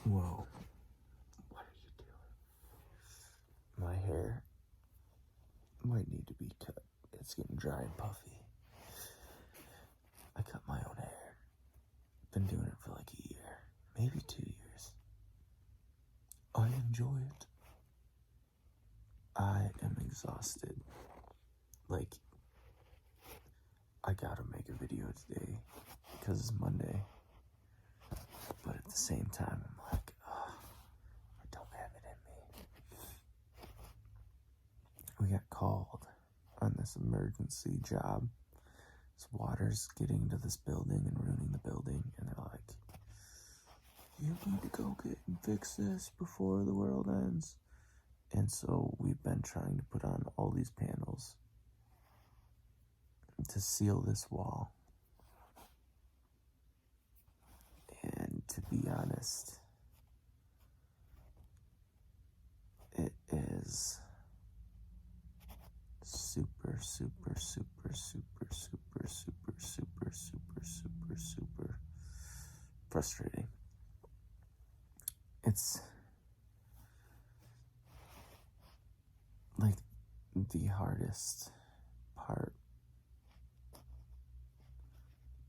Whoa. What are you doing? My hair might need to be cut. It's getting dry and puffy. I cut my own hair. Been doing it for like a year, maybe 2 years. I enjoy it. I am exhausted. Like, I gotta make a video today because it's Monday. But at the same time, I'm like, I don't have it in me. We got called on this emergency job. This water's getting into this building and ruining the building. And they're like, you need to go get and fix this before the world ends. And so we've been trying to put on all these panels to seal this wall. And to be honest, it is super, super, super, super, super, super, super, super, super, super frustrating. It's like the hardest part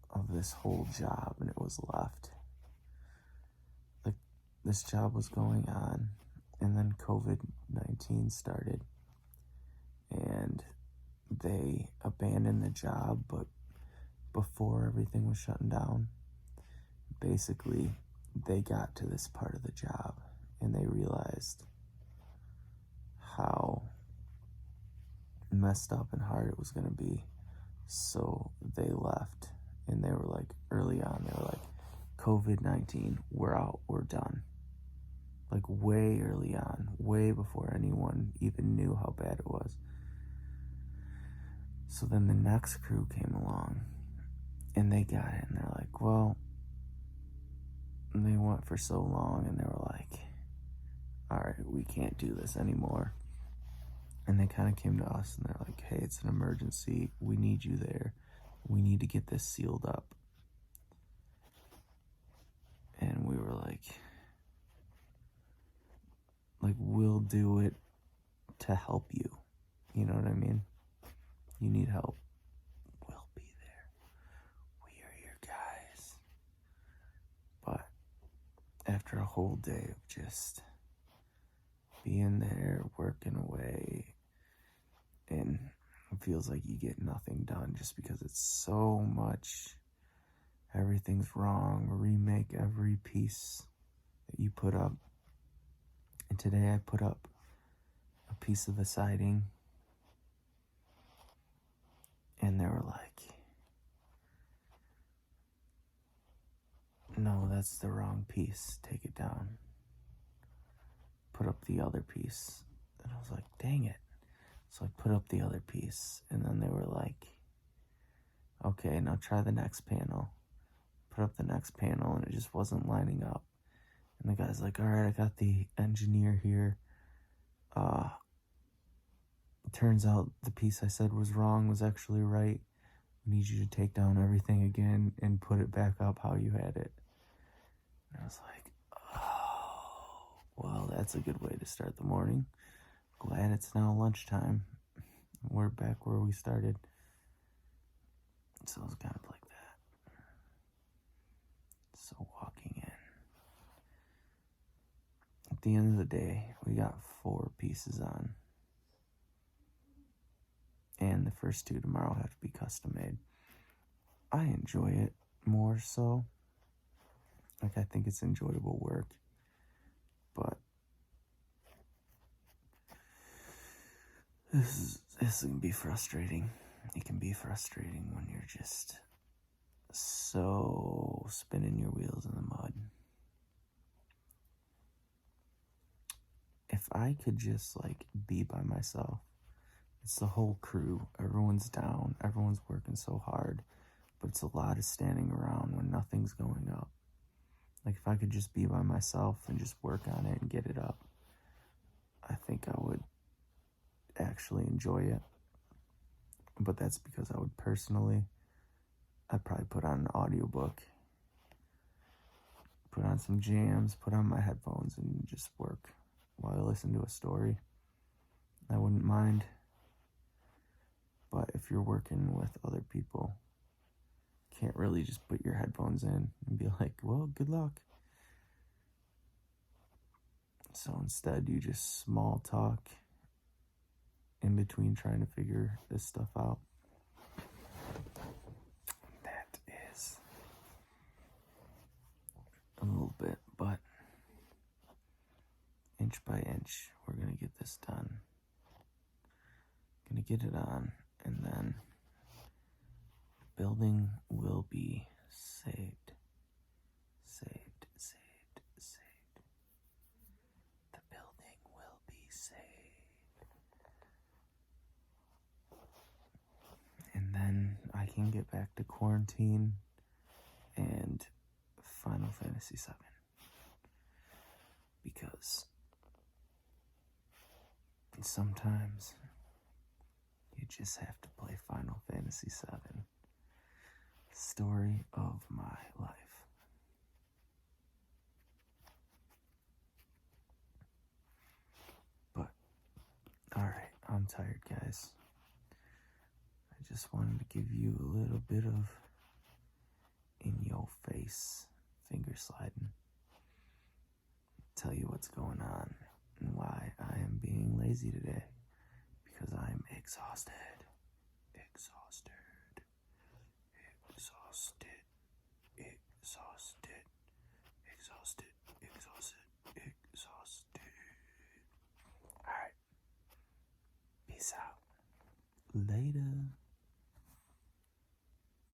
of this whole job, and it was left. Like, this job was going on, and then COVID-19 started, and they abandoned the job, but before everything was shutting down, basically, they got to this part of the job, and they realized how messed up and hard it was going to be. So they left, and they were like, early on, they were like, COVID-19, we're out, we're done. Like, way early on, way before anyone even knew how bad it was. So then the next crew came along, and they got it, and they're like, well, and they went for so long, and they were like, all right, we can't do this anymore. And they kind of came to us, and they're like, hey, it's an emergency. We need you there. We need to get this sealed up. And we were like, we'll do it to help you. You know what I mean? You need help. We'll be there. We are your guys. But after a whole day of just being there, working away, and it feels like you get nothing done just because it's so much. Everything's wrong. Remake every piece that you put up. And today I put up a piece of the siding, and they were like, no, that's the wrong piece. Take it down. Put up the other piece. And I was like, dang it. So I put up the other piece, and then they were like, okay, now try the next panel. Put up the next panel, and it just wasn't lining up. And the guy's like, all right, I got the engineer here. It turns out the piece I said was wrong was actually right. We need you to take down everything again and put it back up how you had it. And I was like, oh, well, that's a good way to start the morning. Glad it's now lunchtime. We're back where we started. So it was kind of like that. So walking in. At the end of the day, we got 4 pieces on. And the first 2 tomorrow have to be custom made. I enjoy it more so. Like, I think it's enjoyable work. But this can be frustrating. It can be frustrating when you're just so spinning your wheels in the mud. If I could just, be by myself. It's the whole crew. Everyone's down. Everyone's working so hard. But it's a lot of standing around when nothing's going up. Like, if I could just be by myself and just work on it and get it up, I think I would actually enjoy it. But that's because I would personally, I'd probably put on an audiobook, put on some jams, put on my headphones, and just work while I listen to a story. I wouldn't mind. But if you're working with other people, can't really just put your headphones in and be like, well, good luck. So instead, you just small talk in between trying to figure this stuff out. That is a little bit, but inch by inch, we're going to get this done. Going to get it on, and then the building will be saved. Saved, saved, saved. The building will be saved. And then I can get back to quarantine and Final Fantasy VII. Because sometimes you just have to play Final Fantasy VII. Story of my life. But, alright, I'm tired, guys. I just wanted to give you a little bit of in-your-face finger sliding. Tell you what's going on and why I am being lazy today. Because I'm exhausted. Exhausted. Exhausted. Exhausted. Exhausted. Exhausted. Exhausted. Alright. Peace out. Later.